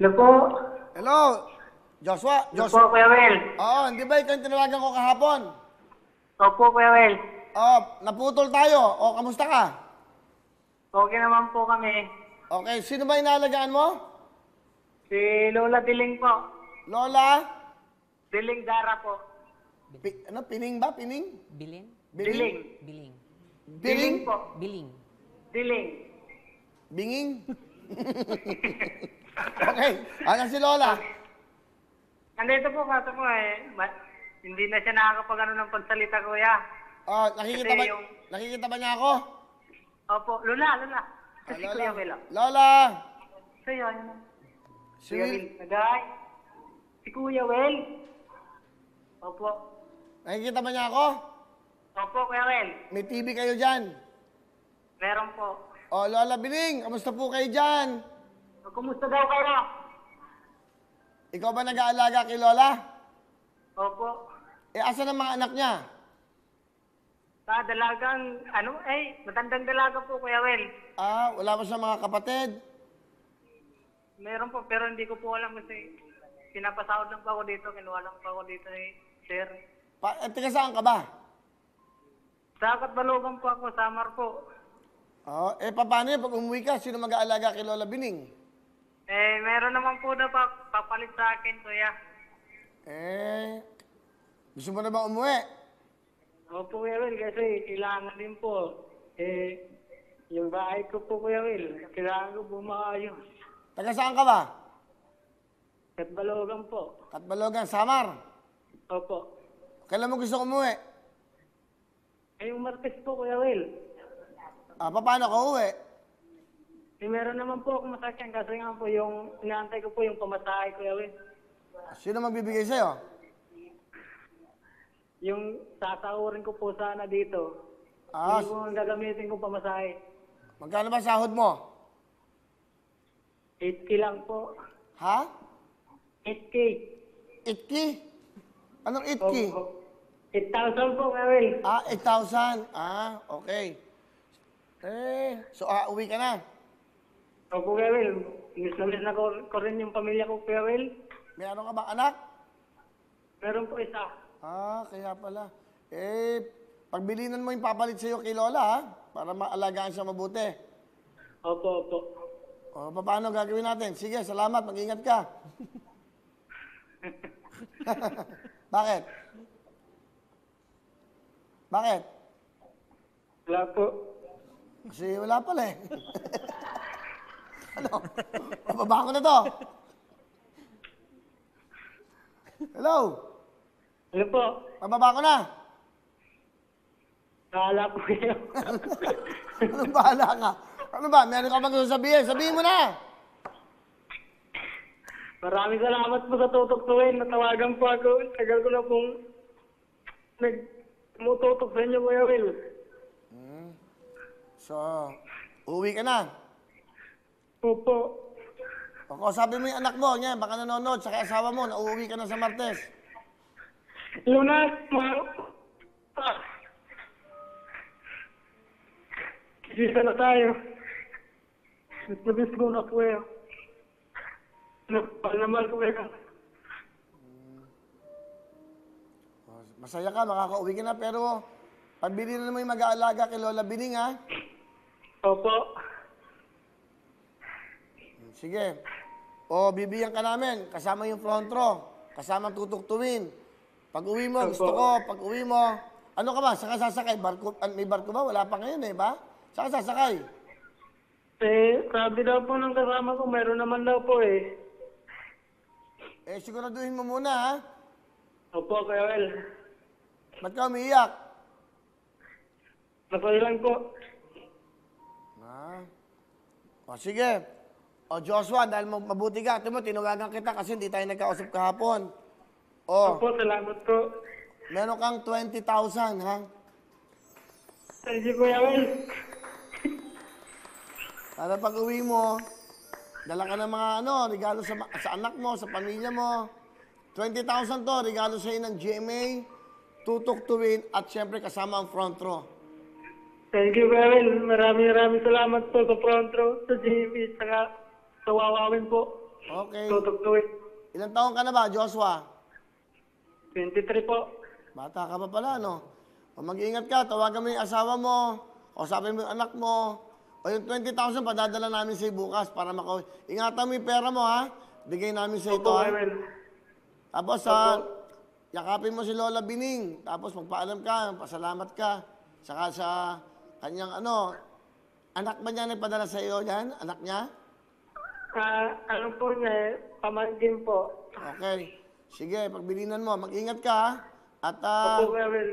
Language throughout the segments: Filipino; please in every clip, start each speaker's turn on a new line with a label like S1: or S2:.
S1: Hello po.
S2: Hello, Joshua.
S1: Hello po, Kuya Will.
S2: Oo, hindi ba ikaw yung tinawagan ko kahapon?
S1: Opo, Kuya Will.
S2: Oo, naputol tayo. O, kamusta ka?
S1: Okay naman po kami.
S2: Okay, sino ba inaalagaan mo?
S1: Si Lola Diling po.
S2: Lola?
S1: Diling Dara po.
S2: Pining ba? Pining?
S3: Bilin?
S1: Diling.
S3: Biling.
S1: Diling po.
S3: Biling.
S1: Diling.
S2: Binging? Okay, ano si Lola?
S1: Nandito po, kaso po hindi na siya nakakapag ng pagsalita, Kuya.
S2: Oh, nakikita ba,
S1: Kasi yung-
S2: nakikita ba niya ako?
S1: Opo, Lola.
S2: Ah,
S1: Si Kuya Will.
S2: Lola!
S1: So yun.
S2: Si
S1: Kuya Will. Nagay. Si Kuya Will. Opo.
S2: Nakikita ba niya ako?
S1: Opo, Kuya Will.
S2: May TV kayo dyan.
S1: Meron po.
S2: Oh, Lola Bining, kamusta po kayo dyan?
S1: Kumusta daw kayo?
S2: Ikaw ba nag-aalaga kay Lola?
S1: Opo.
S2: Asan ang mga anak niya?
S1: Sa dalagang, matandang dalaga po, Kuya Will.
S2: Ah, wala ba siya mga kapatid?
S1: Meron po, pero hindi ko po alam kasi pinapasahod lang po ako dito, kinuha lang po ako dito ni Sir.
S2: Tiga saan ka ba?
S1: Sa Katbalogan po ako, Samar po.
S2: Oh, paano yun? Pag umuwi ka, sino mag-aalaga kay Lola Bining?
S1: Meron naman po na papalit sa akin, Kuya.
S2: Gusto mo na ba umuwi?
S1: Opo, Kuya Will, kasi kailangan din po. Yung bahay ko po, Kuya Will, kailangan ko po maayos.
S2: Taga saan ka ba?
S1: Katbalogan po.
S2: Katbalogan, Samar.
S1: Opo.
S2: Kailan mo gusto umuwi?
S1: Yung Martes po, Kuya Will.
S2: Paano ka uwi?
S1: Meron naman po akong masakyan kasi nga po yung inaantay ko po yung pamasahe, Kuya Will.
S2: Sino magbibigay sa'yo?
S1: Yung sasahurin ko po sana dito.
S2: Ah,
S1: Hindi ko ang gagamitin ko pamasahe.
S2: magkano ba sahod mo?
S1: 8K lang po.
S2: Ha?
S1: 8K.
S2: Itki? Anong itki?
S1: Opo. 8,000 po, Kuya Will.
S2: 8,000. Okay. So uwi ka na.
S1: Opo, Kuya Will. Miss na ko rin yung pamilya ko, Kuya Will.
S2: May ano ka bang anak?
S1: Meron po isa.
S2: Kaya pala. Pagbilinan mo yung papalit sa'yo kay Lola, ha? Para maalagaan siya mabuti.
S1: Opo.
S2: Paano gagawin natin? Sige, salamat. Mag-ingat ka. Bakit? Bakit?
S1: Wala po.
S2: Kasi wala pala eh. Ano? Mababa ko na to. Hello?
S1: Ano po?
S2: Mababa ko na.
S1: Kala po kayo.
S2: Anong bahala ka? Ano ba? Meron ka bang gusto sabihin? Sabihin mo na.
S1: Maraming salamat po sa tutok-tuwin. Natawagan po ako. Tagal ko na pong tumututok sa inyo, Kuya Will.
S2: So, uwi ka na.
S1: Opo.
S2: Sabi mo yung anak mo, niya, baka nanonood, saka asawa mo, na uuwi ka na sa Martes.
S1: Lunas, Kisisa na tayo. Nagpabis ko na, Kuya. Nagpalamal, Kuya.
S2: Masaya ka, makakauwi ka na, pero pabili na mo yung mag-aalaga kay Lola Bining, ha?
S1: Opo.
S2: Sige. Bibigyan ka namin, kasama yung front row, kasama tutuktuin. Pag uwi mo, gusto ko, pag uwi mo, ano ka ba, saka sasakay? May barko ba? Wala pa ngayon, ba? Saka sasakay?
S1: Sabi daw po ng kasama ko, meron naman daw po eh.
S2: Siguraduhin mo muna, ha?
S1: Opo, Kuya Will.
S2: Ba't ka umiiyak?
S1: Nakoy lang po.
S2: Sige. Joshua, dahil mabuti ka, tinawagan kita kasi hindi tayo nagkausap kahapon.
S1: Opo, salamat po.
S2: Meron kang 20,000, ha?
S1: Thank you, Kuya Will.
S2: Para pag uwi mo, dala ka ng mga regalo sa anak mo, sa pamilya mo. 20,000 to, regalo sa'yo ng GMA, tutuktuin, at syempre kasama ang front row.
S1: Thank you, Kuya Will. Maraming salamat po sa front row, sa GMA, saka sa Wawawin po.
S2: Okay.
S1: Tutugtuin.
S2: Ilang taon ka na ba, Joshua?
S1: 23 po.
S2: Bata ka pa pala, no? O mag-ingat ka, tawagan mo yung asawa mo, o sabi mo yung anak mo, o yung 20,000 padadala namin sa'yo bukas para ingatan mo yung pera mo, ha? Bigay namin sa'yo ito,
S1: Opo,
S2: ha?
S1: Kuya Will.
S2: Tapos, yakapin mo si Lola Bining. Tapos, magpaalam ka, pasalamat ka. Saka sa kanyang, anak ba niya nagpadala sa iyo yan? Anak niya?
S1: Ano po niya, pamangkin po.
S2: Okay. Sige, pagbilinan mo, mag-ingat ka, ha? At,
S1: Opo, Kuya Will.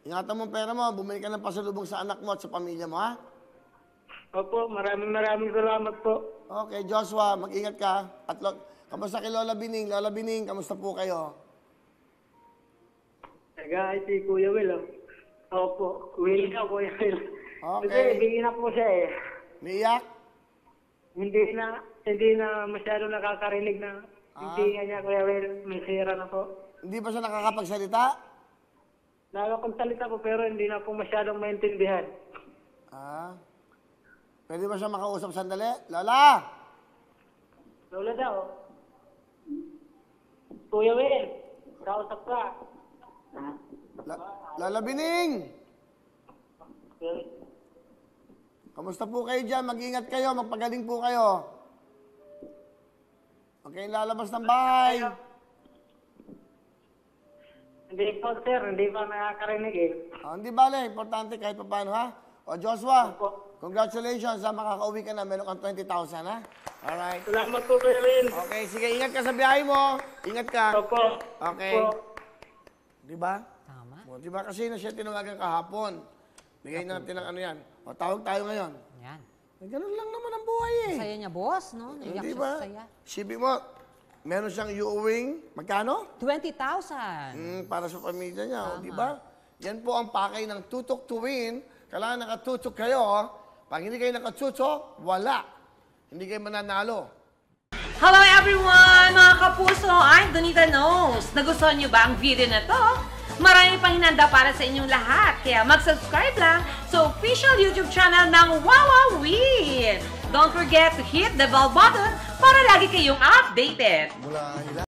S2: ingatan mo ang pera mo, bumili ka ng pasalubong sa anak mo at sa pamilya mo, ha?
S1: Opo, maraming salamat po.
S2: Okay, Joshua, mag-ingat ka. At kamusta kay Lola Bining? Lola Bining, kamusta po kayo?
S1: Taga si Kuya Will. Opo, Will ka, Kuya Will.
S2: Okay.
S1: Kasi hindi na po siya eh.
S2: Niyak?
S1: Hindi na masyado nakakarinig na hindi niya, Kuya Will. May sira na po.
S2: Hindi pa siya nakakapagsalita?
S1: Nakakapagsalita po pero hindi na po masyadong maintindihan.
S2: Pwede ba siya makausap sandali? Lola!
S1: Lola daw. Kuya Will, kausap ka.
S2: Lola Bining! Kamusta po kayo dyan? Mag-ingat kayo, magpagaling po kayo. Okay, lalabas ng bahay.
S1: Hindi po, sir. Hindi pa nakakarinig eh.
S2: Hindi bale, importante kahit pa paano, ha? O Joshua,
S1: Opo.
S2: congratulations, ha? Makakauwi ka na, meron kang 20,000, ha? Alright.
S1: Salamat po, Kuya Will.
S2: Okay, sige, ingat ka sa biyahe mo. Ingat ka.
S1: Opo.
S2: Okay.
S1: Opo.
S2: Di ba?
S3: Tama.
S2: O, di ba kasi na siya tinawagan kahapon. Bigay natin ng ano yan. O, tawag tayo ngayon.
S3: Yan.
S2: Ganun lang naman ang buhay eh.
S3: Saya niya, boss, no? Naiyak
S2: Di
S3: siya
S2: ba?
S3: sa saya.
S2: Sibi mo, meron siyang iuwing, magkano?
S3: 20,000.
S2: Para sa pamilya niya, o, di ba? Yan po ang pakay ng tutok tuwin. Kailangan nakatutok kayo. Pag hindi kayo nakatutok, wala. Hindi kayo mananalo.
S3: Hello everyone! Mga kapuso, I'm Donita Knows. Nagustuhan niyo ba ang video na to? Marami pang hinanda para sa inyong lahat. Kaya mag-subscribe lang sa official YouTube channel ng Wowowin. Don't forget to hit the bell button para lagi kayong updated.
S2: Mula